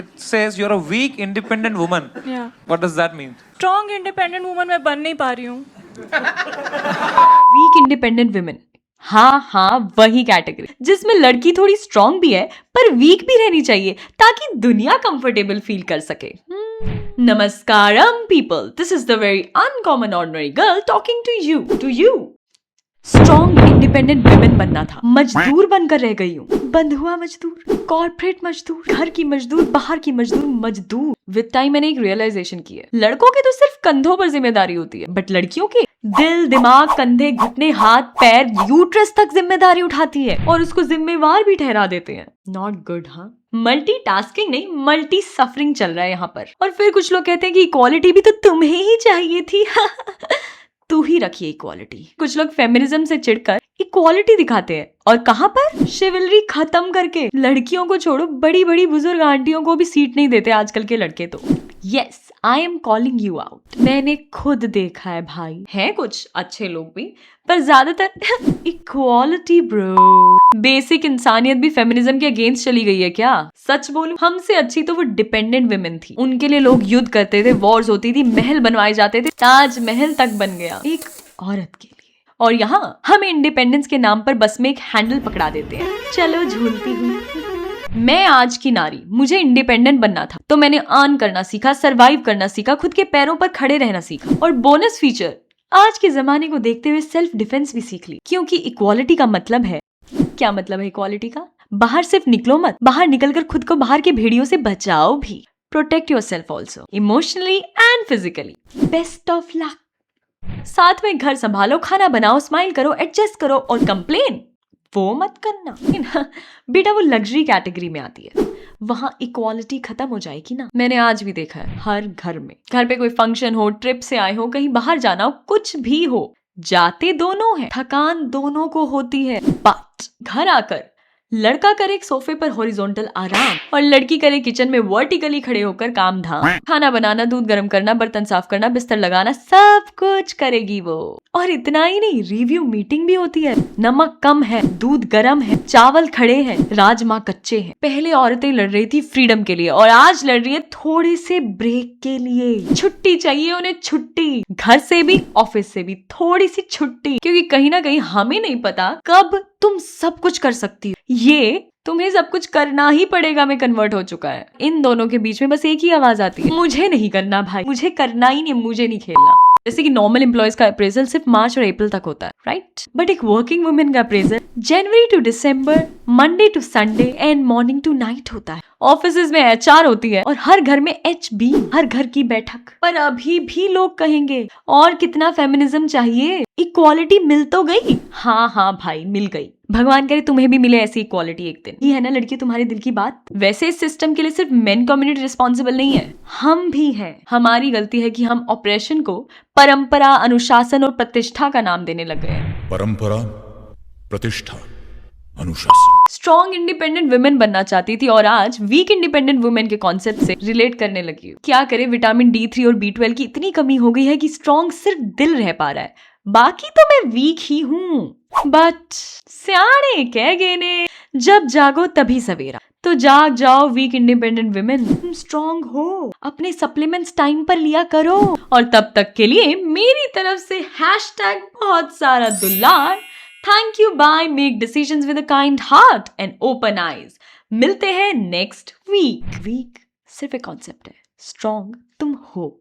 It says you're a weak, independent woman. Yeah. What does that mean? Strong independent woman मैं बन नहीं पा रही हूँ. वीक इंडिपेंडेंट वुमेन, हाँ वही कैटेगरी जिसमें लड़की थोड़ी स्ट्रांग भी है पर वीक भी रहनी चाहिए ताकि दुनिया कंफर्टेबल फील कर सके. नमस्कारम people, this is the very uncommon ordinary girl talking to you. Strong independent women बनना था, मजदूर बनकर रह गई हूँ. बंधुआ मजदूर, कॉर्पोरेट मजदूर, घर की मजदूर, बाहर की मजदूर. विद टाइम मैंने एक रियलाइजेशन की है, लड़कों के तो सिर्फ कंधों पर जिम्मेदारी होती है, बट लड़कियों की दिल, दिमाग, कंधे, घुटने, हाथ, पैर, यूट्रस तक जिम्मेदारी उठाती है और उसको जिम्मेवार भी ठहरा देते हैं. Not good. हाँ, मल्टीटास्किंग नहीं, मल्टी सफरिंग चल रहा है यहाँ पर. और फिर कुछ लोग कहते हैं कि इक्वालिटी भी तो तुम्हें ही चाहिए थी. तू ही रखिए इक्वालिटी. कुछ लोग फेमिनिज्म से चिढ़कर इक्वालिटी दिखाते हैं और कहां पर शिवलरी खत्म करके लड़कियों को छोड़ो बड़ी बड़ी बुजुर्ग आंटियों को भी सीट नहीं देते आजकल के लड़के. तो yes, I am calling you out. मैंने खुद देखा है भाई, हैं कुछ अच्छे लोग भी पर ज्यादातर इक्वालिटी ब्रो. बेसिक इंसानियत भी फेमिनिज्म के अगेंस्ट चली गई है क्या? सच बोलूं, हमसे अच्छी तो वो डिपेंडेंट वुमेन थी. उनके लिए लोग युद्ध करते थे, वॉर्स होती थी, महल बनवाए जाते थे, ताजमहल तक बन गया एक औरत के लिए. और यहाँ हम इंडिपेंडेंस के नाम पर बस में एक हैंडल पकड़ा देते हैं. चलो झूलती हुई. मैं आज की नारी, मुझे इंडिपेंडेंट बनना था तो मैंने अर्न करना सीखा, सरवाइव करना सीखा, खुद के पैरों पर खड़े रहना सीखा और बोनस फीचर आज के जमाने को देखते हुए सेल्फ डिफेंस भी सीख ली. क्योंकि इक्वालिटी का मतलब है, क्या मतलब है इक्वालिटी का? बाहर सिर्फ निकलो मत, बाहर निकलकर खुद को बाहर के भेड़ियों से बचाओ भी. Protect yourself also, emotionally and physically. Best of luck. साथ में घर संभालो, खाना बनाओ, स्माइल करो, एडजस्ट करो और कंप्लेन वो मत करना. बेटा वो लग्जरी कैटेगरी में आती है, वहां इक्वालिटी खत्म हो जाएगी ना. मैंने आज भी देखा है हर घर में, घर पे कोई फंक्शन हो, ट्रिप से आए हो, कहीं बाहर जाना हो, कुछ भी हो, जाते दोनों हैं, थकान दोनों को होती है. बट घर आकर लड़का करे एक सोफे पर हॉरिजॉन्टल आराम और लड़की करे किचन में वर्टिकली खड़े होकर काम धाम. खाना बनाना, दूध गर्म करना, बर्तन साफ करना, बिस्तर लगाना, सब कुछ करेगी वो. और इतना ही नहीं, रिव्यू मीटिंग भी होती है. नमक कम है, दूध गर्म है, चावल खड़े हैं, राजमा कच्चे हैं. पहले औरतें लड़ रही थी फ्रीडम के लिए और आज लड़ रही है थोड़े से ब्रेक के लिए. छुट्टी चाहिए उन्हें, छुट्टी. घर से भी, ऑफिस से भी थोड़ी सी छुट्टी. क्योंकि कहीं ना कहीं हमें नहीं पता कब तुम सब कुछ कर सकती हो. ये तुम्हें सब कुछ करना ही पड़ेगा में कन्वर्ट हो चुका है. इन दोनों के बीच में बस एक ही आवाज आती है, मुझे नहीं करना भाई, मुझे करना ही नहीं, मुझे नहीं खेलना. जैसे कि नॉर्मल एम्प्लॉयज का अप्रेजल सिर्फ मार्च और अप्रैल तक होता है, राइट? बट एक वर्किंग वुमेन का appraisal January to December, Monday to Sunday and morning to night होता है. ऑफिसेज में एचआर होती है और हर घर में एचबी, हर घर की बैठक. पर अभी भी लोग कहेंगे और कितना फेमिनिज्म चाहिए, इक्वालिटी मिल तो गई. हाँ भाई मिल गई, भगवान करे तुम्हें भी मिले ऐसी इक्वालिटी एक दिन. ये है ना लड़की तुम्हारे दिल की बात. वैसे इस सिस्टम के लिए सिर्फ मेन कम्युनिटी रिस्पॉन्सिबल नहीं है, हम भी हैं. हमारी गलती है कि हम ऑपरेशन को परंपरा, अनुशासन और प्रतिष्ठा का नाम देने लग गए हैं. परंपरा, प्रतिष्ठा, अनुशासन. स्ट्रॉन्ग इंडिपेंडेंट वुमेन बनना चाहती थी और आज वीक इंडिपेंडेंट वुमेन के कॉन्सेप्ट से रिलेट करने लगी हूँ. क्या करे, विटामिन D3 और B12 की इतनी कमी हो गई है कि स्ट्रॉन्ग सिर्फ दिल रह पा रहा है, बाकी तो मैं वीक ही हूँ. बट सियाने कह गए ने, जब जागो तभी सवेरा. तो जाग जाओ वीक इंडिपेंडेंट वुमेन, तुम स्ट्रॉन्ग हो, अपने सप्लीमेंट्स टाइम पर लिया करो. और तब तक के लिए मेरी तरफ से हैशटैग बहुत सारा दुलार. Thank you, bye. Make decisions with a kind heart and open eyes. मिलते हैं नेक्स्ट वीक. वीक सिर्फ एक कॉन्सेप्ट है, स्ट्रॉन्ग तुम हो.